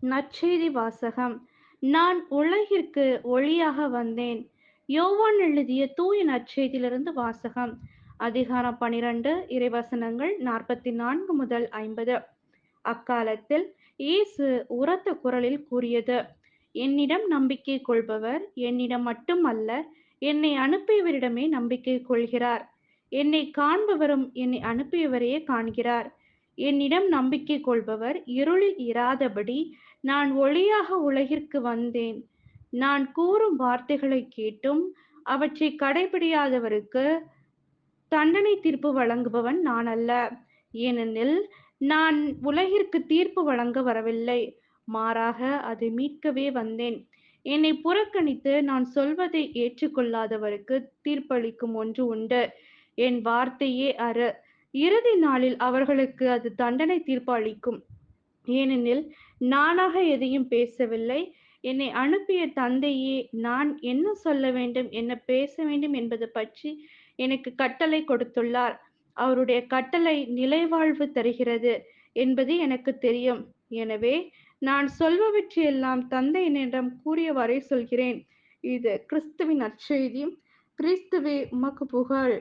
நற்செய்தி வாசகம். நான் உலகிற்கு ஒளியாக வந்தேன். யோவான் எழுதிய தூய நற்செய்தியிலிருந்து வாசகம். அதிகாரம் 12, இறைவசனங்கள் 44 முதல் 50. அக்காலத்தில் இயேசு உரத்த குரலில் கூறியது: என்னிடம் நம்பிக்கை கொள்பவர் என்னிடம் மட்டுமல்ல, என்னை அனுப்பியவரிடமே நம்பிக்கை கொள்கிறார். என்னை காண்பவரும் என்னை அனுப்பியவரையே காண்கிறார். என்னிடம் நம்பிக்கை கொள்பவர் இருளில் இராதபடி நான் ஒளியாக உலகிற்கு வந்தேன். நான் கூறும் வார்த்தைகளைக் கேட்டும் அவற்றைக் கடைப்பிடியாதவருக்கு தண்டனை தீர்ப்பு வழங்குபவன் நான் அல்ல. ஏனெனில் நான் உலகிற்கு தீர்ப்பு வழங்க வரவில்லை, மாறாக அதை மீட்கவே வந்தேன். என்னை புறக்கணித்து நான் சொல்வதை ஏற்றுக்கொள்ளாதவருக்கு தீர்ப்பளிக்கும் ஒன்று உண்டு. என் வார்த்தையே அரு. இறுதி நாளில் அவர்களுக்கு அது தண்டனை தீர்ப்பு அளிக்கும். ஏனெனில் நானாக எதையும் பேசவில்லை, என்னை அனுப்பிய தந்தையே நான் என்ன சொல்ல வேண்டும், என்ன பேச வேண்டும் என்பது பற்றி எனக்கு கட்டளை கொடுத்துள்ளார். அவருடைய கட்டளை நிலைவாழ்வு தருகிறது என்பது எனக்கு தெரியும். எனவே நான் சொல்பவற்றையெல்லாம் தந்தை என்னிடம் கூறியவாறே சொல்கிறேன். இது கிறிஸ்துவின் நற்செய்தி. கிறிஸ்துவே உமக்கு புகழ்.